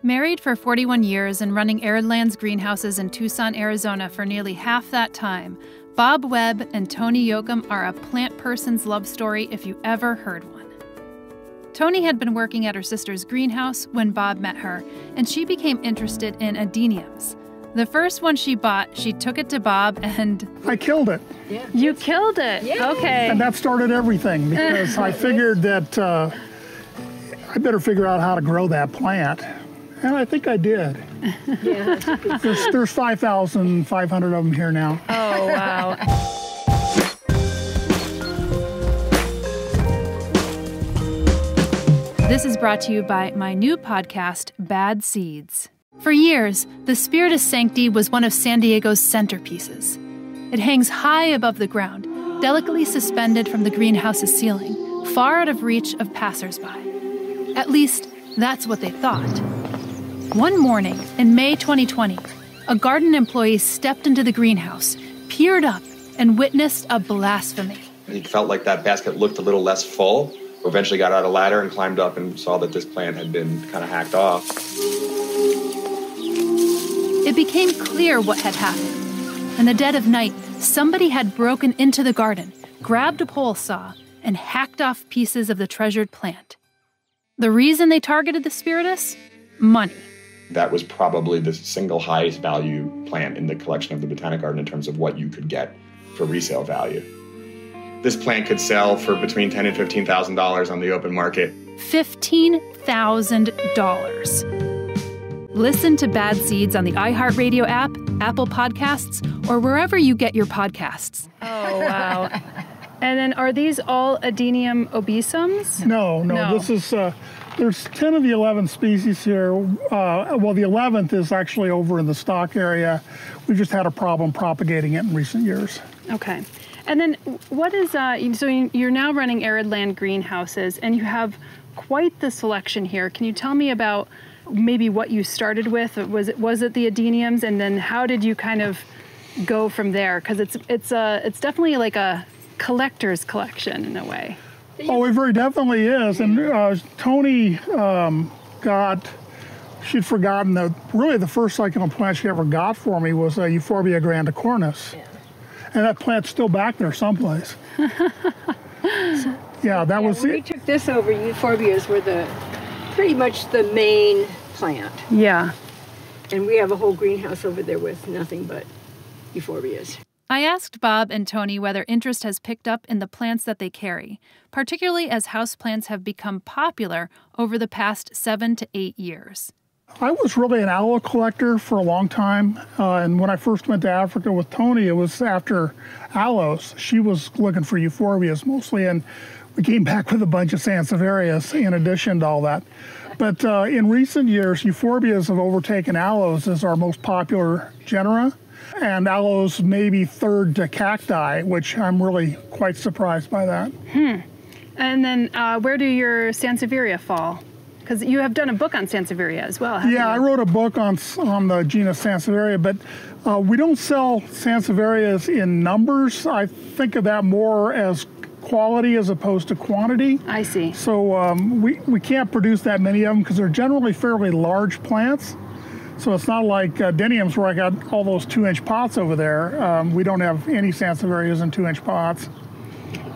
Married for 41 years and running Arid Lands greenhouses in Tucson, Arizona for nearly half that time, Bob Webb and Toni Yocum are a plant person's love story if you ever heard one. Toni had been working at her sister's greenhouse when Bob met her, and she became interested in adeniums. The first one she bought, she took it to Bob and... I killed it. Yeah. You killed it? Yeah. Okay. And that started everything because I figured that I better figure out how to grow that plant. And I think I did. Yeah. There's 5,500 of them here now. Oh, wow. This is brought to you by my new podcast, Bad Seeds. For years, the Spiritus Sancti was one of San Diego's centerpieces. It hangs high above the ground, delicately suspended from the greenhouse's ceiling, far out of reach of passersby. At least, that's what they thought. One morning, in May 2020, a garden employee stepped into the greenhouse, peered up, and witnessed a blasphemy. He felt like that basket looked a little less full. Eventually got out a ladder and climbed up and saw that this plant had been kind of hacked off. It became clear what had happened. In the dead of night, somebody had broken into the garden, grabbed a pole saw, and hacked off pieces of the treasured plant. The reason they targeted the Spiritus? Money. That was probably the single highest value plant in the collection of the Botanic Garden in terms of what you could get for resale value. This plant could sell for between $10,000 and $15,000 on the open market. $15,000. Listen to Bad Seeds on the iHeartRadio app, Apple Podcasts, or wherever you get your podcasts. Oh, wow. And then are these all Adenium obesums? No. This is, there's 10 of the 11 species here. Well, the 11th is actually over in the stock area. We've just had a problem propagating it in recent years. Okay. And then what is, so you're now running Arid Land greenhouses, and you have quite the selection here. Can you tell me about maybe what you started with? Was it the adeniums, and then how did you kind of go from there? Because it's definitely like a collector's collection in a way. Oh, it very definitely is. And Toni she'd forgotten that really the first succulent plant she ever got for me was Euphorbia grandicornis. Yeah. And that plant's still back there someplace. When we took this over, euphorbias were pretty much the main plant. Yeah. And we have a whole greenhouse over there with nothing but euphorbias. I asked Bob and Toni whether interest has picked up in the plants that they carry, particularly as houseplants have become popular over the past 7 to 8 years. I was really an aloe collector for a long time, and when I first went to Africa with Toni, it was after aloes. She was looking for euphorbias mostly, and we came back with a bunch of sansevierias in addition to all that. But in recent years, euphorbias have overtaken aloes as our most popular genera, and aloes maybe third to cacti, which I'm really quite surprised by that. And then where do your sansevieria fall? Because you have done a book on sansevieria as well, haven't you? I wrote a book on the genus Sansevieria, but we don't sell sansevierias in numbers. I think of that more as quality as opposed to quantity. I see. So we can't produce that many of them because they're generally fairly large plants. So it's not like adeniums where I got all those 2-inch pots over there. We don't have any sansevierias in 2-inch pots.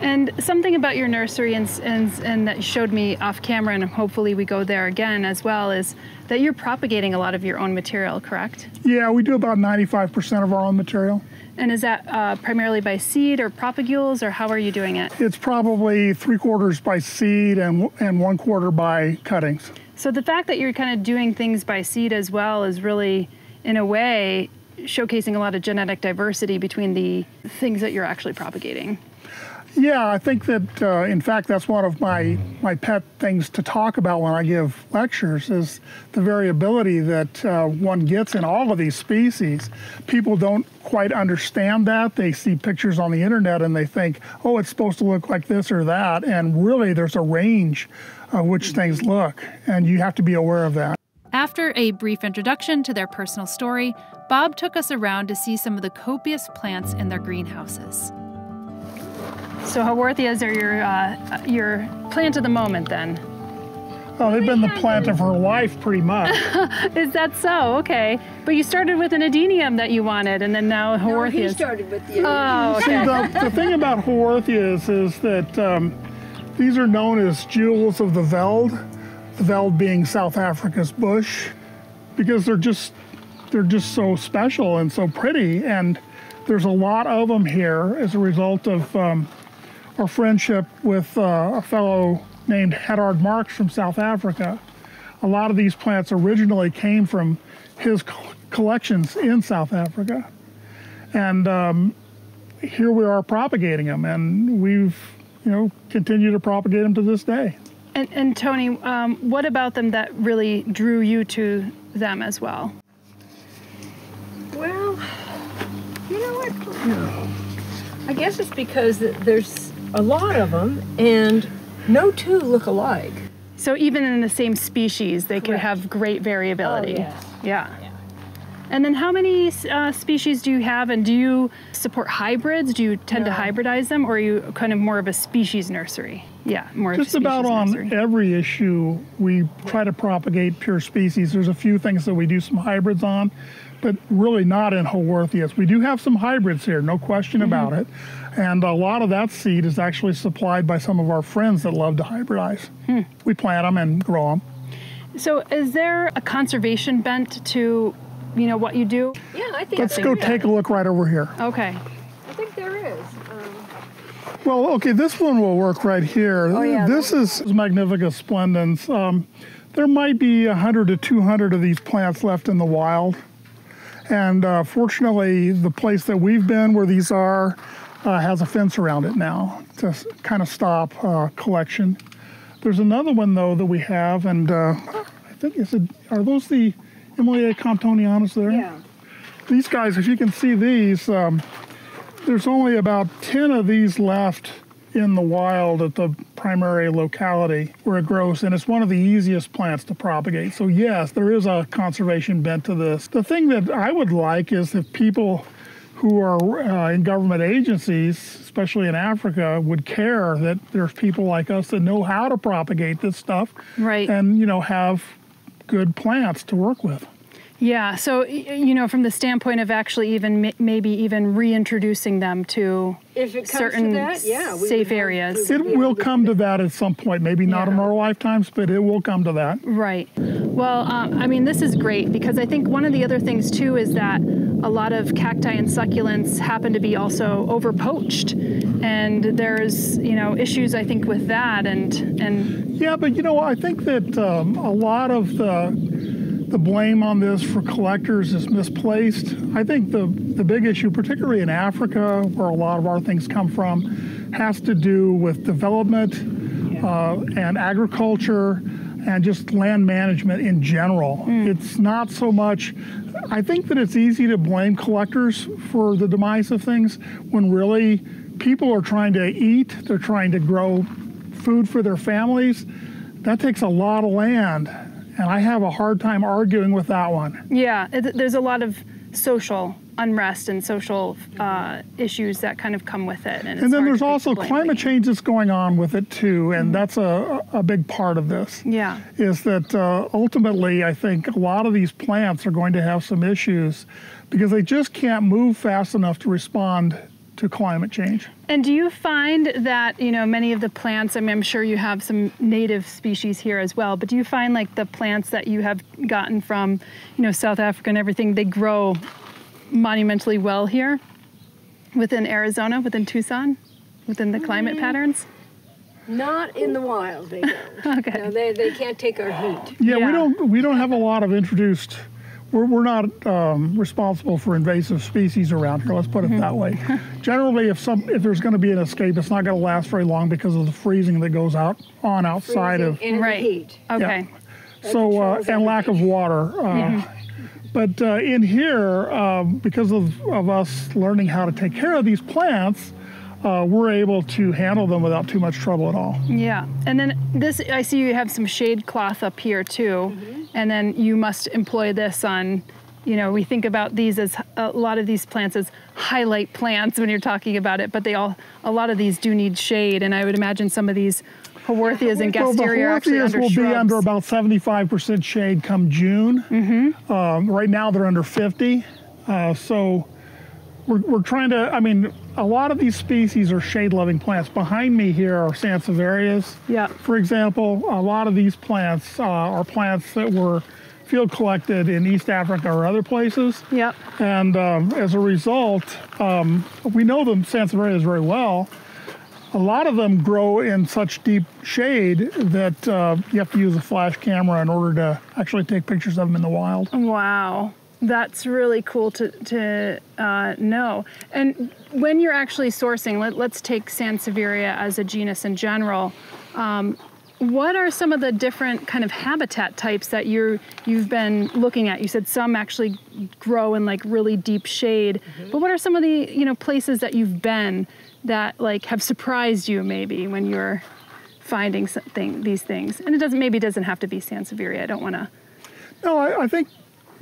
And something about your nursery and that you showed me off camera, and hopefully we go there again as well, is that you're propagating a lot of your own material, correct? Yeah, we do about 95% of our own material. And is that primarily by seed or propagules, or how are you doing it? It's probably 3/4 by seed and 1/4 by cuttings. So the fact that you're kind of doing things by seed as well is really, in a way, showcasing a lot of genetic diversity between the things that you're actually propagating. Yeah, I think that, in fact, that's one of my pet things to talk about when I give lectures is the variability that one gets in all of these species. People don't quite understand that. They see pictures on the internet and they think, oh, it's supposed to look like this or that. And really, there's a range of which things look, and you have to be aware of that. After a brief introduction to their personal story, Bob took us around to see some of the copious plants in their greenhouses. So Haworthias are your plant of the moment then? Oh, they've been the plant of her life, pretty much. Is that so? Okay. But you started with an adenium that you wanted, and then now Haworthias. No, he started with the Oh, okay. See, the thing about Haworthias is that these are known as jewels of the veld being South Africa's bush, because they're just so special and so pretty, and there's a lot of them here as a result of our friendship with a fellow named Hedard Marks from South Africa. A lot of these plants originally came from his collections in South Africa. And here we are propagating them, and we've, continued to propagate them to this day. And Toni, what about them that really drew you to them as well? Well, you know what? I guess it's because there's a lot of them, and no two look alike. So even in the same species, they could Correct. have great variability. Oh, yes. Yeah. And then how many species do you have, and do you support hybrids? Do you tend to hybridize them, or are you kind of more of a species nursery? Yeah, more Just of a species about nursery. on every issue, we try to propagate pure species. There's a few things that we do some hybrids on, but really not in Haworthias. We do have some hybrids here, no question about it. And a lot of that seed is actually supplied by some of our friends that love to hybridize. We plant them and grow them. So is there a conservation bent to, what you do? Yeah, I think Let's go take a look right over here. Okay. I think there is. Well, okay, this one will work right here. Oh, yeah, This is Magnifica splendens. There might be 100 to 200 of these plants left in the wild. And fortunately, the place that we've been where these are has a fence around it now to kind of stop collection. There's another one, though, that we have, and I think, are those the Emilia Comptonianus there? Yeah. These guys, if you can see these, there's only about 10 of these left in the wild at the primary locality where it grows, and it's one of the easiest plants to propagate. So yes, there is a conservation bent to this. The thing that I would like is if people who are in government agencies, especially in Africa, would care that there's people like us that know how to propagate this stuff, Right. and have good plants to work with. Yeah, so, from the standpoint of actually maybe even reintroducing them to If it comes certain to that, yeah, we safe would have- areas. we It would be will able to come do to that at some point, maybe not in our lifetimes, but it will come to that. Right. Well, this is great because I think one of the other things too is that a lot of cacti and succulents happen to be also overpoached, and there's issues I think with that and Yeah, but I think that a lot of the blame on this for collectors is misplaced. I think the big issue, particularly in Africa, where a lot of our things come from, has to do with development and agriculture and just land management in general. It's not so much, I think that it's easy to blame collectors for the demise of things when really people are trying to eat, they're trying to grow food for their families. That takes a lot of land. And I have a hard time arguing with that one. yeah, there's a lot of social unrest and social issues that kind of come with it. And then there's also climate change that's going on with it too, and that's a big part of this. Yeah. Is that ultimately I think a lot of these plants are going to have some issues because they just can't move fast enough to respond to climate change. And do you find that, many of the plants, I'm sure you have some native species here as well, but do you find like the plants that you have gotten from, South Africa and everything, they grow monumentally well here within Arizona, within Tucson, within the climate patterns? Not in the wild, they don't. Okay. No, they can't take our heat. Yeah, Yeah. we don't have a lot of introduced. We're not responsible for invasive species around here. Let's put it that way. Generally, if there's going to be an escape, it's not going to last very long because of the freezing that goes outside of. And Right. the heat. Okay. So and lack of water. But in here, because of us learning how to take care of these plants, we're able to handle them without too much trouble at all. Yeah. And then this, I see you have some shade cloth up here too. And then you must employ this on, we think about these as a lot of these plants as highlight plants when you're talking about it, but a lot of these do need shade. And I would imagine some of these Haworthias and Well, the Gasteria are actually Haworthias under will shrubs. be under about 75% shade come June. Right now they're under 50. So we're trying to, I mean, a lot of these species are shade-loving plants. Behind me here are sansevierias. Yeah. For example, a lot of these plants are plants that were field collected in East Africa or other places. Yep. And as a result, we know the sansevierias very well. A lot of them grow in such deep shade that you have to use a flash camera in order to actually take pictures of them in the wild. Wow. That's really cool to know. And when you're actually sourcing, let's take Sansevieria as a genus in general. What are some of the different kind of habitat types that you've been looking at? You said some actually grow in like really deep shade, but what are some of the places that you've been that like have surprised you maybe when you're finding these things? And it doesn't have to be Sansevieria. I don't want to. No, I think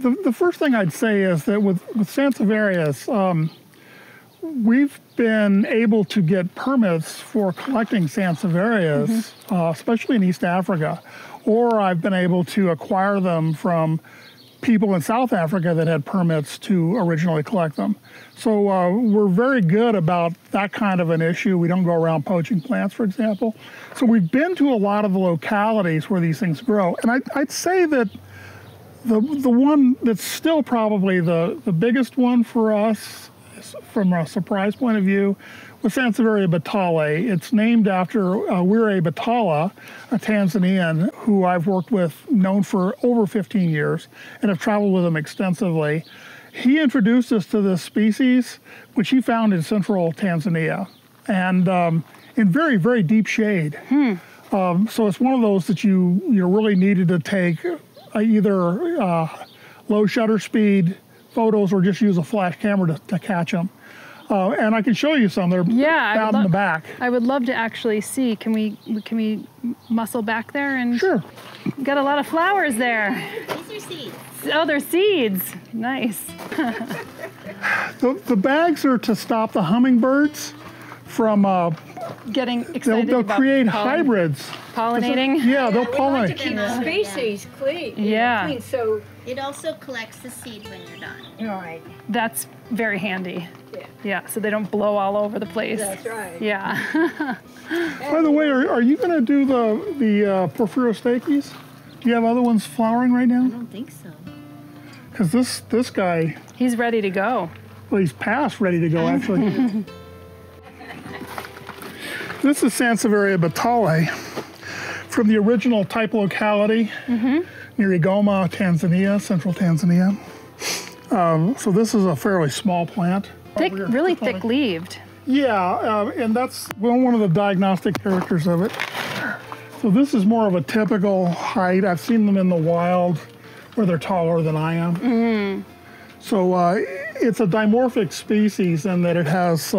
the first thing I'd say is that with sansevierias, we've been able to get permits for collecting sansevierias, especially in East Africa, or I've been able to acquire them from people in South Africa that had permits to originally collect them. So we're very good about that kind of an issue. We don't go around poaching plants, for example. So we've been to a lot of the localities where these things grow. And I'd say that the one that's still probably the biggest one for us from a surprise point of view was Sansevieria batale. It's named after Wire Batala, a Tanzanian who I've worked with, known for over 15 years, and have traveled with him extensively. He introduced us to this species, which he found in central Tanzania, and in very, very deep shade. So it's one of those that you really needed to take either low shutter speed photos or just use a flash camera to catch them. And I can show you some. They're out in the back. I would love to actually see. Can we muscle back there and? Sure. Got a lot of flowers there. These are seeds. Oh, they're seeds. Nice. The bags are to stop the hummingbirds from getting excited. They'll about create hybrids. Pollinating. Yeah, they'll We like pollinate. to keep the species clean. Yeah. Clean, so It also collects the seed when you're done. right. That's very handy. Yeah. Yeah, so they don't blow all over the place. That's right. Yeah. By the way, are you going to do the Porphyrostaches? Do you have other ones flowering right I now? don't think so. Because this guy, He's ready to go. well, he's past ready to go actually. This is Sansevieria batale from the original type locality near Igoma, Tanzania, central Tanzania. So this is a fairly small plant. Thick, really thick-leaved. Yeah, and that's one of the diagnostic characters of it. So this is more of a typical height. I've seen them in the wild where they're taller than I am. So it's a dimorphic species in that it has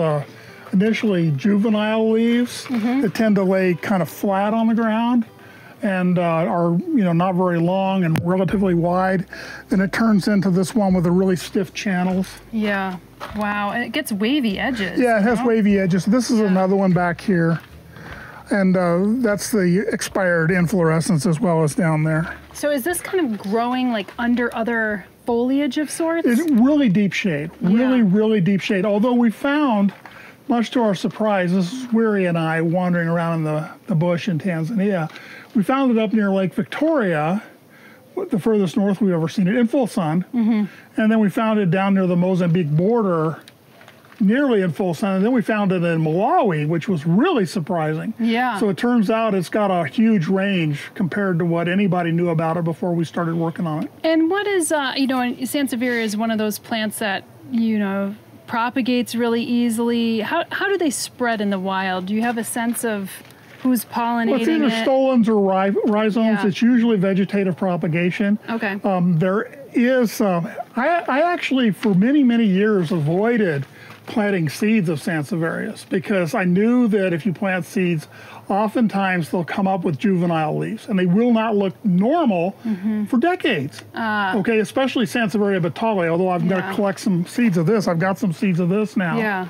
initially juvenile leaves that tend to lay kind of flat on the ground and are not very long and relatively wide. Then it turns into this one with the really stiff channels. Yeah. Wow. And it gets wavy edges. Yeah, it has wavy edges. This is another one back here. And that's the expired inflorescence as well as down there. So is this kind of growing like under other foliage of sorts? It's really deep shade, really, Yeah. really deep shade. Although we found, much to our surprise, this is Weary and I wandering around in the bush in Tanzania. We found it up near Lake Victoria, the furthest north we've ever seen it, in full sun. And then we found it down near the Mozambique border, nearly in full sun. And then we found it in Malawi, which was really surprising. Yeah. So it turns out it's got a huge range compared to what anybody knew about it before we started working on it. And what is, Sansevieria is one of those plants that, propagates really easily. How do they spread in the wild? Do you have a sense of who's pollinating Well, it's either it? stolons or rhizomes. Yeah. It's usually vegetative propagation. Okay. There is, I actually for many, many years avoided planting seeds of Sansevierias because I knew that if you plant seeds, oftentimes they'll come up with juvenile leaves and they will not look normal for decades. Okay, especially Sansevieria batale, although I'm going to collect some seeds of this. I've got some seeds of this now. Yeah.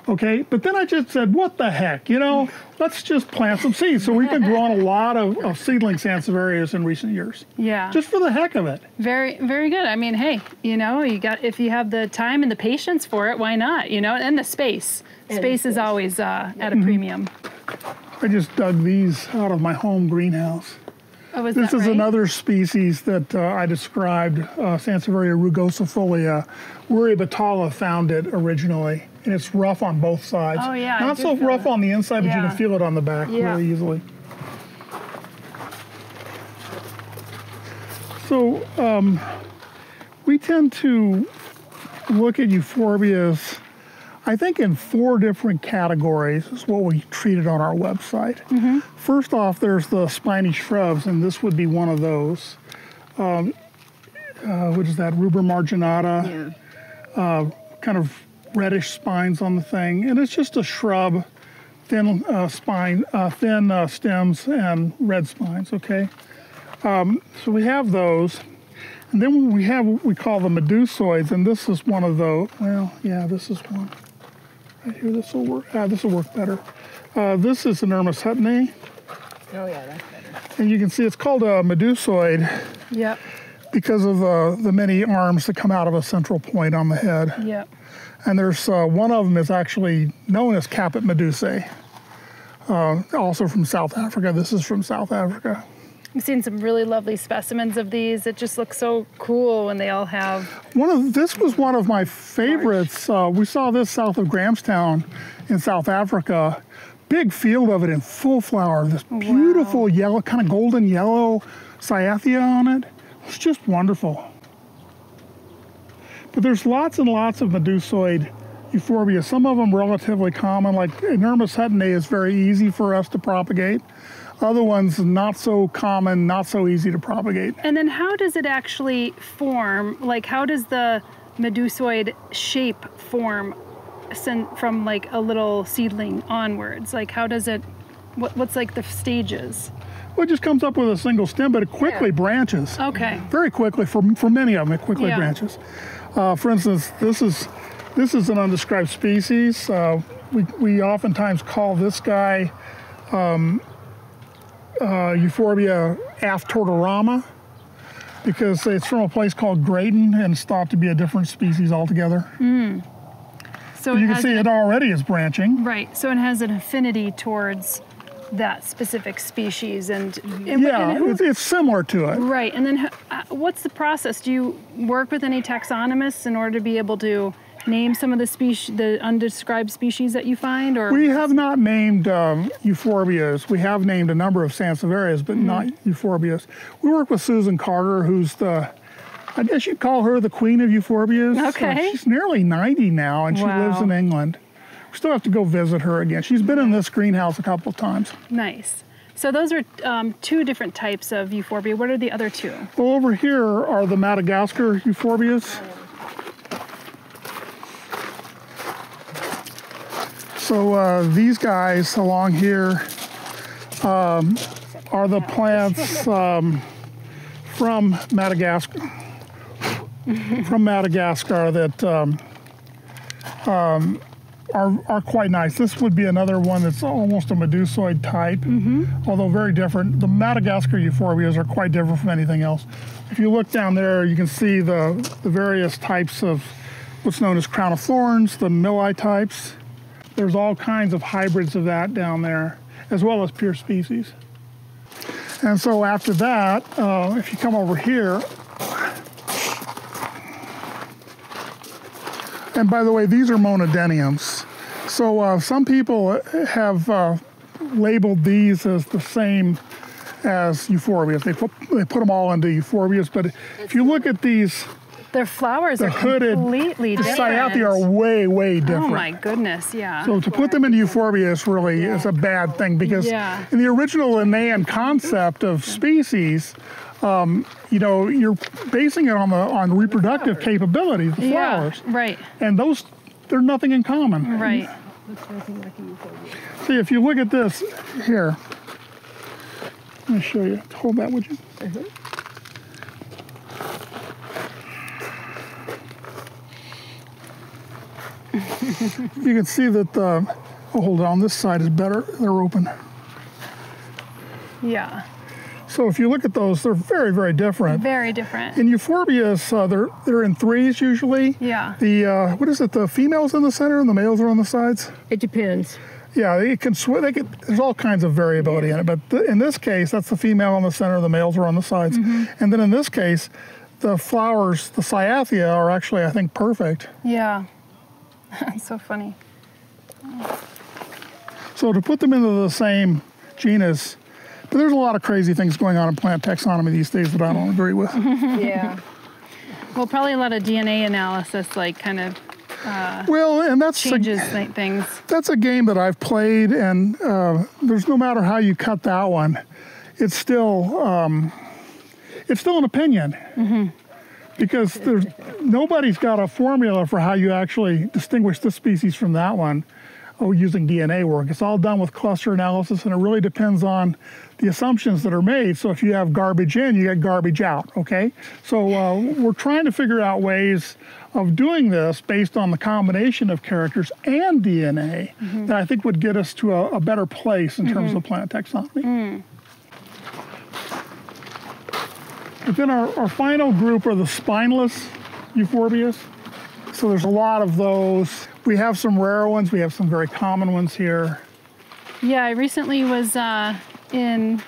Okay, but then I just said, what the heck, you know, let's just plant some seeds. So we've been growing a lot of seedling sansevierias in recent years. Yeah. Just for the heck of it. Very, very good. I mean, hey, you know, if you have the time and the patience for it, why not? You know, and the space. Space is always at a premium. I just dug these out of my home greenhouse. Oh, is This that is right? another species that I described, Sansevieria rugosifolia. Uri Batala found it originally, and it's rough on both sides. Oh, yeah, I Not did so feel rough that. on the inside, but you Yeah. can feel it on the back Yeah. really easily. So we tend to look at euphorbias, I think, in 4 different categories is what we treated on our website. First off, there's the spiny shrubs, and this would be one of those. What is that, rubra marginata? Kind of reddish spines on the thing, and it's just a shrub, thin stems and red spines. Okay, so we have those, and then we have what we call the medusoids, and this is one of those. Well, yeah, this is one right here. This will work. This will work better. This is an Hermeshetinae, Oh yeah, that's better. and you can see it's called a medusoid Yep. because of the many arms that come out of a central point on the head. Yep. And there's one of them is actually known as Caput medusae, also from South Africa. This is from South Africa. I've seen some really lovely specimens of these. It just looks so cool when they all have. This was one of my favorites. We saw this south of Grahamstown in South Africa. Big field of it in full flower. This beautiful yellow, kind of golden yellow cyathea on it. It's just wonderful. But there's lots and lots of medusoid euphorbia. Some of them relatively common, like Hermeshetinae is very easy for us to propagate. Other ones not so common, not so easy to propagate. And then how does it actually form? Like, how does the medusoid shape form from like a little seedling onwards? Like, how does it, what's like the stages? Well, it just comes up with a single stem, but it quickly branches. Okay. Very quickly, for many of them, it quickly branches. For instance, this is an undescribed species. We oftentimes call this guy Euphorbia aftortorama because it's from a place called Grayton and it's thought to be a different species altogether. So You can see it already is branching. Right. So it has an affinity towards that specific species, and it's similar to it. Right. And then what's the process? Do you work with any taxonomists in order to be able to name some of the species, the undescribed species that you find? Or We have not named euphorbias. We have named a number of sansevierias, but not euphorbias. We work with Susan Carter, who's I guess you'd call her the queen of euphorbias. Okay. She's nearly 90 now, and she lives in England. We still have to go visit her again. She's been in this greenhouse a couple of times. Nice. So those are 2 different types of euphorbia. What are the other 2? Well, over here are the Madagascar euphorbias. So these guys along here are the plants from Madagascar. That are quite nice. This would be another one that's almost a medusoid type, although very different. The Madagascar euphorbias are quite different from anything else. If you look down there, you can see the various types of what's known as crown of thorns, the milli types. There's all kinds of hybrids of that down there, as well as pure species. And so after that, if you come over here, and by the way, these are monodeniums. So some people have labeled these as the same as euphorbias. They put them all into euphorbias, but if you look at these, Their flowers the are hooded, completely the different. cyathea are way, way different. Oh my goodness, yeah. So to put them into euphorbia is a bad thing because in the original Linnaean concept of species, you're basing it on reproductive capabilities, the flowers. Right. And they're nothing in common. Right. See, if you look at this here, let me show you. Hold that, would you? You can see that hold on, this side is better. They're open. Yeah. So if you look at those, they're very, very different. Very different. In euphorbias, they're in threes usually. Yeah. The what is it? The females in the center and the males are on the sides. It depends. Yeah, they can there's all kinds of variability in it, but in this case, that's the female in the center, the males are on the sides. And then in this case, the flowers, the cyathea, are actually, I think, perfect. Yeah. That's so funny. So to put them into the same genus, but there's a lot of crazy things going on in plant taxonomy these days that I don't agree with. Yeah. Well, probably a lot of DNA analysis, like kind of Well, and that's changes things. That's a game that I've played, and there's no matter how you cut that one, it's still an opinion. Because nobody's got a formula for how you actually distinguish this species from that one using DNA work. It's all done with cluster analysis, and it really depends on the assumptions that are made. So if you have garbage in, you get garbage out, okay? So we're trying to figure out ways of doing this based on the combination of characters and DNA that I think would get us to a better place in terms of plant taxonomy. But then our final group are the spineless euphorbias. So there's a lot of those. We have some rare ones. We have some very common ones here. Yeah, I recently was in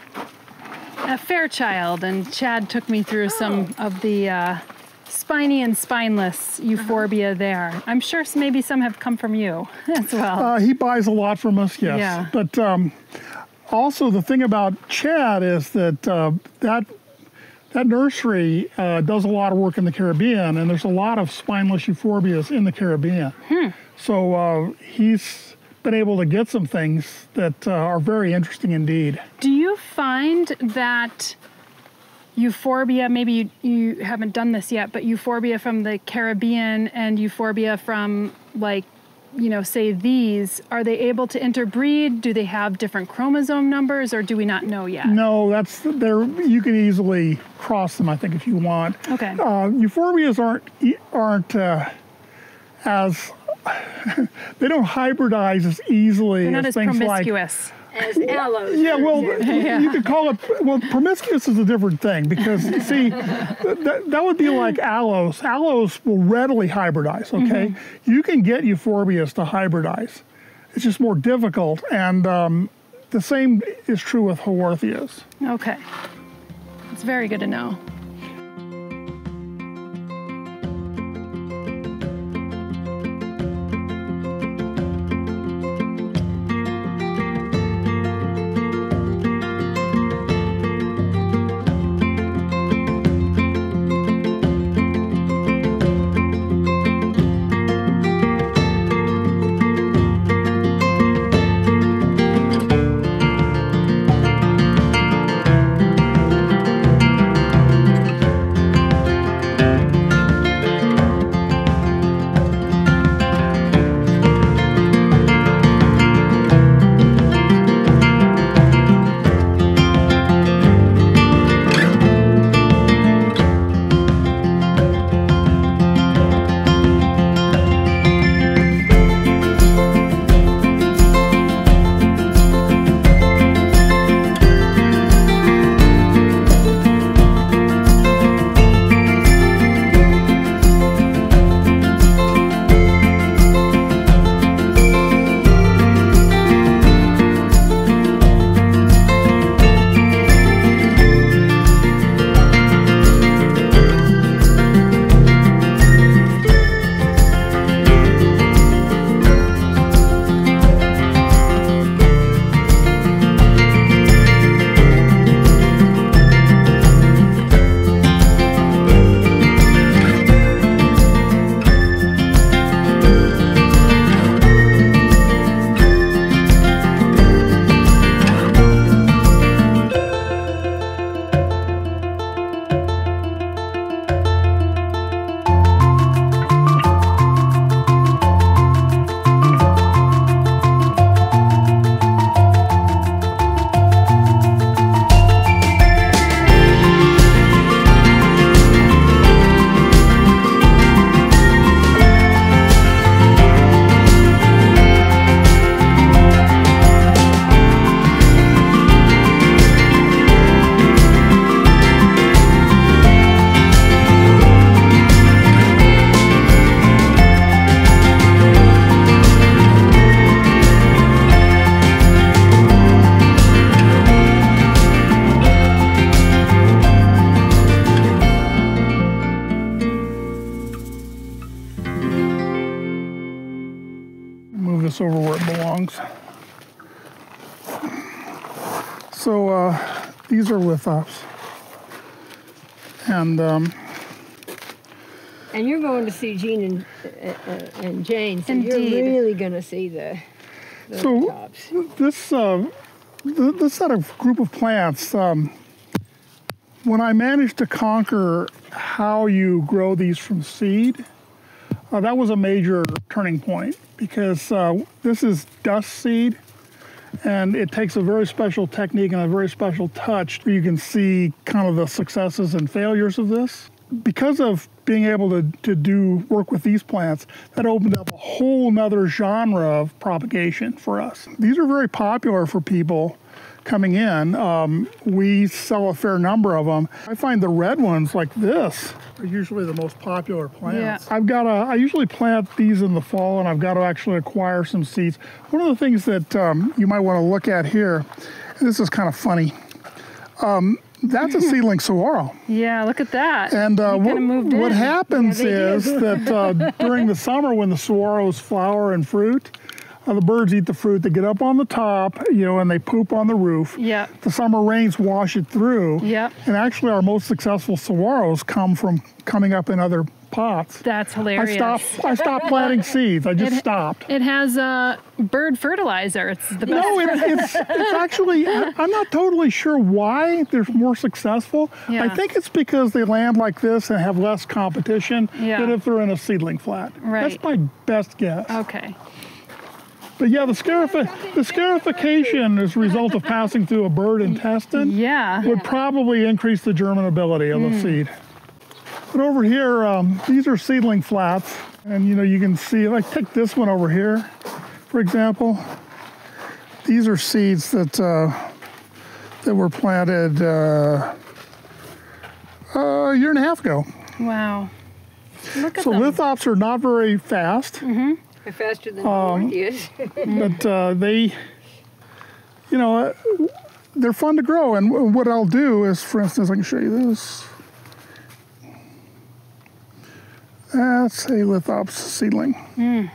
a Fairchild, and Chad took me through some of the spiny and spineless euphorbia there. I'm sure maybe some have come from you as well. He buys a lot from us, yes. Yeah. But also the thing about Chad is that that nursery does a lot of work in the Caribbean, and there's a lot of spineless euphorbias in the Caribbean. So he's been able to get some things that are very interesting indeed. Do you find that euphorbia, maybe you haven't done this yet, but euphorbia from the Caribbean and euphorbia from, like, say these, are they able to interbreed? Do they have different chromosome numbers, or do we not know yet? No, you can easily cross them, I think, if you want. Okay. Euphorbias aren't as they don't hybridize as easily. They're not as as things promiscuous. As aloes. Yeah, well, you could call it, promiscuous is a different thing, because, see, that would be like aloes. Aloes will readily hybridize, okay? You can get euphorbias to hybridize. It's just more difficult, and the same is true with haworthias. Okay. It's very good to know. this over where it belongs. So these are lithops. And you're going to see Jean and Jane, so Indeed. you're really going to see the tops. This set of group of plants, when I managed to conquer how you grow these from seed, that was a major turning point, because this is dust seed, and it takes a very special technique and a very special touch. You can see kind of the successes and failures of this. Because of being able to do work with these plants, that opened up a whole nother genre of propagation for us. These are very popular for people coming in. We sell a fair number of them. I find the red ones like this are usually the most popular plants. Yeah. I usually plant these in the fall, and I've got to actually acquire some seeds. One of the things that you might want to look at here, and this is kind of funny, that's a seedling saguaro. Yeah, look at that. And what happens is do. that during the summer, when the saguaros flower and fruit, the birds eat the fruit. They get up on the top, and they poop on the roof. Yeah. The summer rains wash it through. Yeah. And actually, our most successful saguaros come from coming up in other pots. That's hilarious. I stopped planting seeds. I just stopped. It has bird fertilizer. It's the best. No, it's actually, I'm not totally sure why they're more successful. Yeah. I think it's because they land like this and have less competition than if they're in a seedling flat. Right. That's my best guess. Okay. But yeah, the scarification as a result of passing through a bird intestine would probably increase the germinability of the seed. But over here, these are seedling flats, and you can see, like, take this one over here, for example. These are seeds that were planted a year and a half ago. Wow. Look at so them. lithops are not very fast. They're faster than Orchids. But they, they're fun to grow. And what I'll do is, for instance, I can show you this. That's a lithops seedling.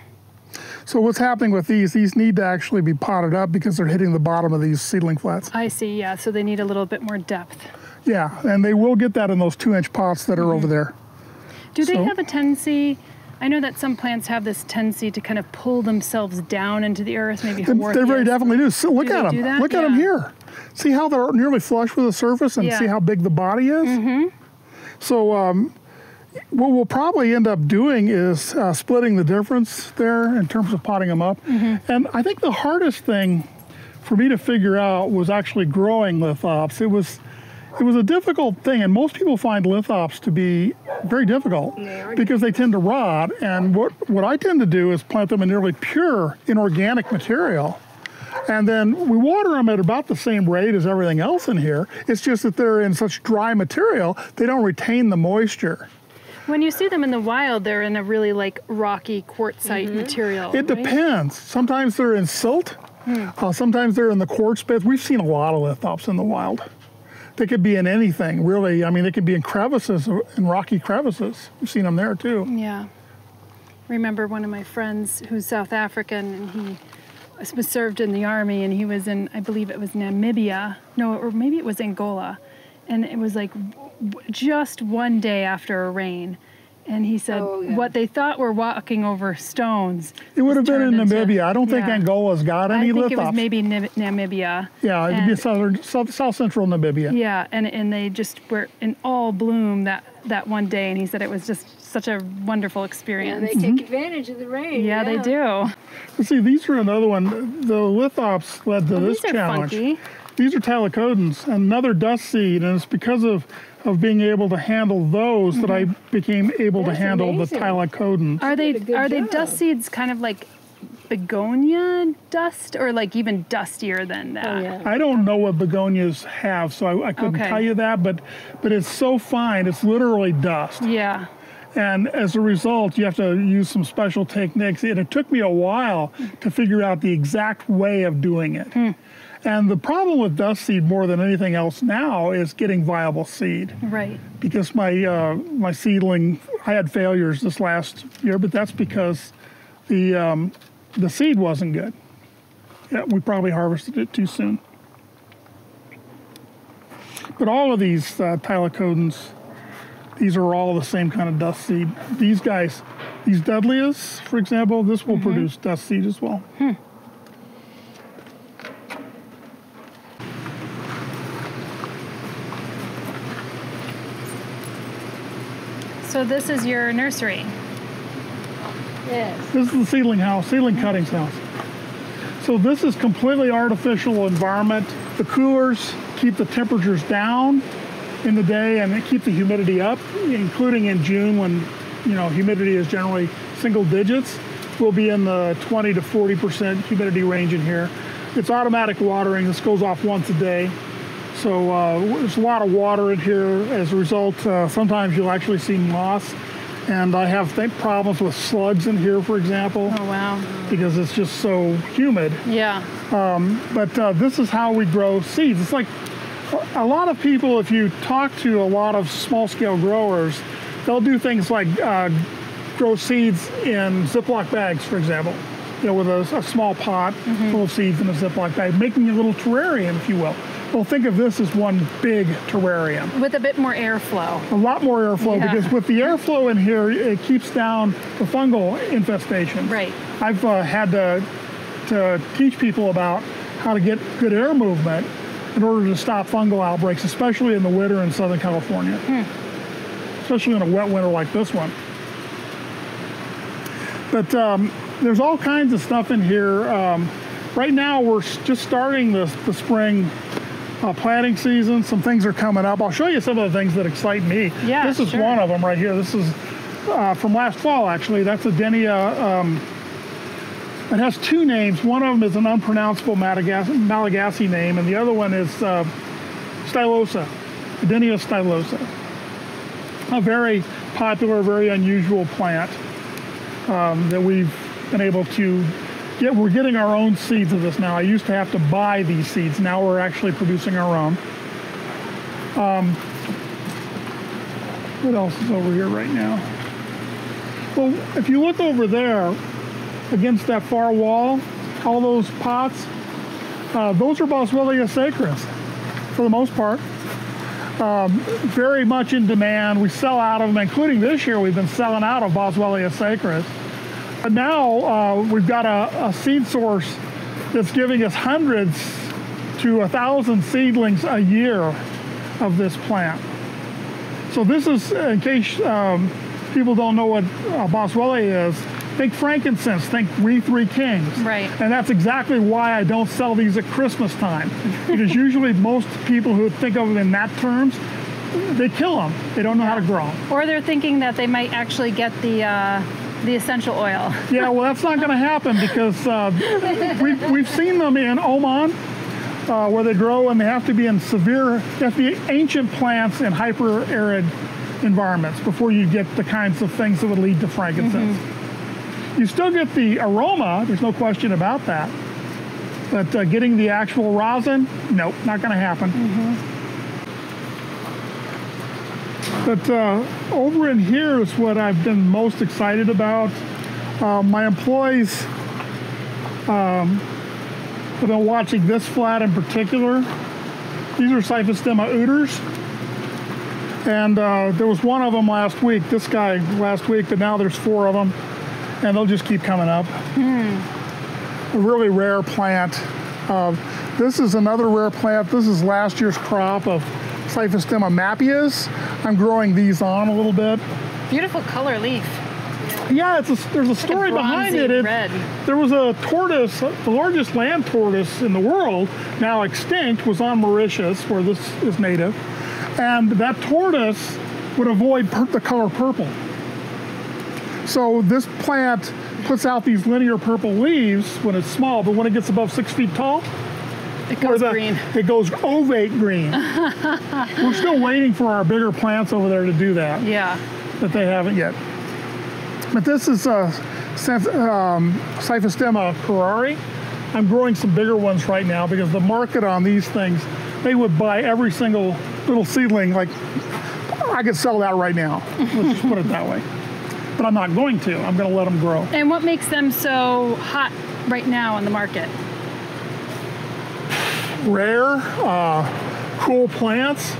So what's happening with these need to actually be potted up because they're hitting the bottom of these seedling flats. I see, yeah, so they need a little bit more depth. Yeah, and they will get that in those 2-inch pots that are over there. Do they have a tendency, I know that some plants have this tendency to kind of pull themselves down into the earth, maybe They very definitely do. So look at them. Look at them here. See how they're nearly flush with the surface, and see how big the body is? So what we'll probably end up doing is splitting the difference there in terms of potting them up. And I think the hardest thing for me to figure out was actually growing lithops. It was a difficult thing, and most people find lithops to be very difficult because they tend to rot. And what I tend to do is plant them in nearly pure inorganic material. And then we water them at about the same rate as everything else in here. It's just that they're in such dry material, they don't retain the moisture. When you see them in the wild, they're in a really like rocky quartzite material. It depends. Sometimes they're in silt. Sometimes they're in the quartz beds. We've seen a lot of lithops in the wild. They could be in anything, really. I mean, they could be in crevices, in rocky crevices. We've seen them there too. Yeah. Remember one of my friends who's South African, and he was served in the army, and he was in, I believe it was Namibia. No, or maybe it was Angola. And it was like just one day after a rain. And he said what they thought were walking over stones. It would have been in Namibia. I don't think Angola's got any lithops. I think it was maybe Namibia. Yeah, it'd be south central Namibia. Yeah, and they just were in all bloom that one day, and he said it was just such a wonderful experience. Yeah, they take advantage of the rain. Yeah, they do. See, these are another one. The lithops led to this these are challenge. Funky. These are tylicodons, another dust seed, and it's because of being able to handle those that I became able to handle the tylicodons. Are they dust seeds kind of like begonia dust, or like even dustier than that? I don't know what begonias have, so I couldn't tell you that, but it's so fine, it's literally dust. Yeah. And as a result, you have to use some special techniques, and it took me a while to figure out the exact way of doing it. And the problem with dust seed more than anything else now is getting viable seed. Right. Because my seedling, I had failures this last year, but that's because the the seed wasn't good. Yeah, we probably harvested it too soon. But all of these Tylocodes, these are all the same kind of dust seed. These guys, these Dudleas, for example, this will produce dust seed as well. So this is your nursery. Yes. This is the seedling house, seedling cuttings house. So this is completely artificial environment. The coolers keep the temperatures down in the day and they keep the humidity up, including in June when, you know, humidity is generally single digits. We'll be in the 20 to 40% humidity range in here. It's automatic watering. This goes off once a day. So there's a lot of water in here. As a result, sometimes you'll actually see moss. And I have problems with slugs in here, for example. Oh, wow. Because it's just so humid. Yeah. But this is how we grow seeds. It's like a lot of people, if you talk to a lot of small-scale growers, they'll do things like grow seeds in Ziploc bags, for example. You know, with a small pot full of seeds in a Ziploc bag, making a little terrarium, if you will. Well, think of this as one big terrarium. With a bit more airflow. A lot more airflow, because with the airflow in here, it keeps down the fungal infestation. Right. I've had to teach people about how to get good air movement in order to stop fungal outbreaks, especially in the winter in Southern California. Especially in a wet winter like this one. But there's all kinds of stuff in here. Right now, we're just starting the spring planting season. Some things are coming up. I'll show you some of the things that excite me. Yeah, this is one of them right here. This is from last fall, actually. That's a Denia. It has two names. One of them is an unpronounceable Malagasy name, and the other one is stylosa, Denia stylosa. A very popular, very unusual plant that we've been able to get. We're getting our own seeds of this now. I used to have to buy these seeds. Now we're actually producing our own. What else is over here right now? Well, if you look over there against that far wall, all those pots, those are Boswellia sacris for the most part. Very much in demand. We sell out of them, including this year we've been selling out of Boswellia sacris. But now we've got a seed source that's giving us hundreds to 1,000 seedlings a year of this plant. So this is, in case people don't know what Boswellia is, think frankincense, think we three kings. Right. And that's exactly why I don't sell these at Christmas time. Because usually most people who think of them in that terms, they kill them. They don't know how to grow them. Or they're thinking that they might actually get the essential oil. Yeah, well, that's not going to happen because we've seen them in Oman where they grow, and they have to be in ancient plants in hyper-arid environments before you get the kinds of things that would lead to frankincense. You still get the aroma, there's no question about that. But getting the actual rosin, nope, not going to happen. But over in here is what I've been most excited about. My employees have been watching this flat in particular. These are Cyphostemma uders. And there was one of them last week, this guy last week, but now there's 4 of them. And they'll just keep coming up. A really rare plant. This is another rare plant. This is last year's crop of Cyphostemma mapias. I'm growing these on a little bit. Beautiful color leaf. Yeah, there's a story behind it. Red. There was a tortoise, the largest land tortoise in the world, now extinct, was on Mauritius, where this is native. And that tortoise would avoid the color purple. So this plant puts out these linear purple leaves when it's small, but when it gets above 6 feet tall, it goes green. It goes ovate green. We're still waiting for our bigger plants over there to do that. Yeah. But they haven't yet. But this is Cyphostemma curare. I'm growing some bigger ones right now because the market on these things, they would buy every single little seedling. Like, I could sell that right now. Let's just put it that way. but I'm not going to. I'm going to let them grow. And what makes them so hot right now on the market? Rare, cool plants.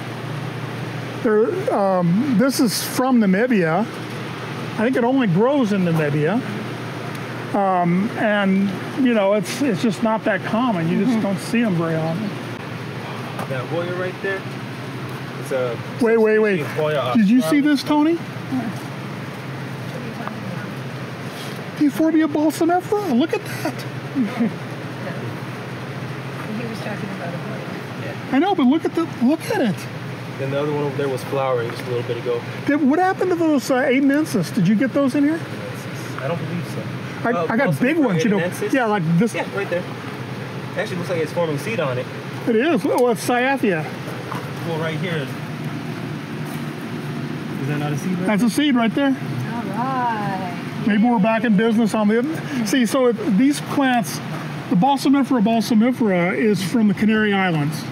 This is from Namibia. I think it only grows in Namibia. And, you know, it's just not that common. You just don't see them very often. That Hoya right there. It's a wait. Hoya, Did you see this, Toni? Euphorbia balsamifera. Look at that. He was talking about a Hoya. I know, but look at it. Then the other one over there was flowering just a little bit ago. What happened to those Adenensis? Did you get those in here? I don't believe so. I got big ones, you know. Yeah, like this. Yeah, right there. Actually, looks like it's forming seed on it. It is. Oh, it's Cyathea. Well, right here. Is that not a seed? Right? That's a seed right there. All right. Maybe we're back in business on the. See, so these plants, the balsamifera is from the Canary Islands,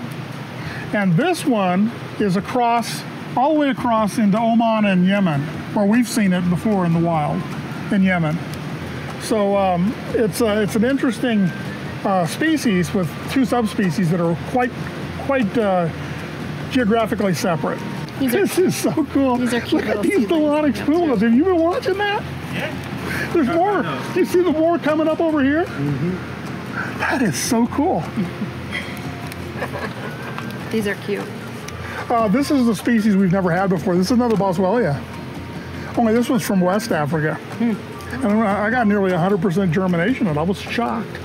and this one is all the way across into Oman and Yemen, where we've seen it before in the wild, in Yemen. So it's an interesting species with two subspecies that are quite geographically separate. This is so cool. These are cute. Look at these melodic schools. Have you been watching that? Yeah. There's more. Do you see the more coming up over here? Mm-hmm. That is so cool. These are cute. This is the species we've never had before. This is another Boswellia. Only this one's from West Africa. And I got nearly 100% germination, and I was shocked.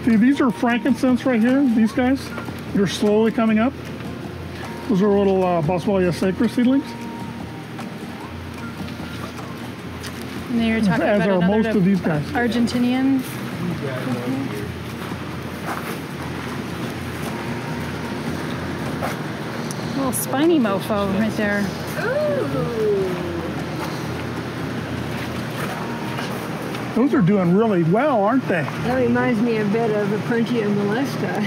See, these are frankincense right here, these guys. They're slowly coming up. Those are little Boswellia sacra seedlings. And then you're talking As about are most of these guys. Argentinian. Little spiny mofo right there. Those are doing really well, aren't they? That reminds me a bit of Aprentia molesta.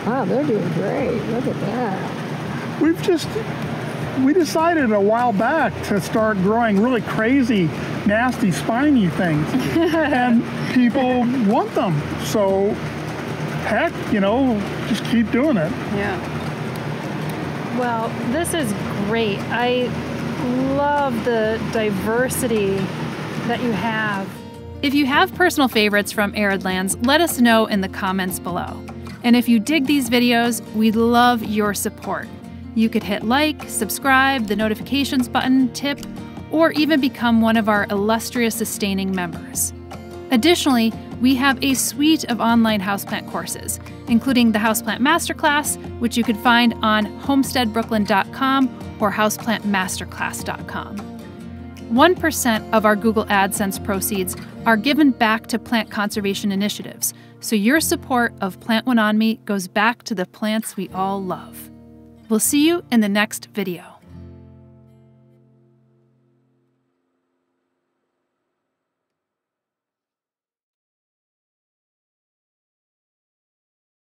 Wow, they're doing great. Look at that. We decided a while back to start growing really crazy, nasty, spiny things. And people want them. So, heck, you know, just keep doing it. Yeah. Well, this is great. I love the diversity that you have. If you have personal favorites from Arid Lands, let us know in the comments below. And if you dig these videos, we'd love your support. You could hit like, subscribe, the notifications button, tip, or even become one of our illustrious sustaining members. Additionally, we have a suite of online houseplant courses, including the Houseplant Masterclass, which you can find on homesteadbrooklyn.com or houseplantmasterclass.com. 1% of our Google AdSense proceeds are given back to plant conservation initiatives, so your support of Plant One On Me goes back to the plants we all love. We'll see you in the next video.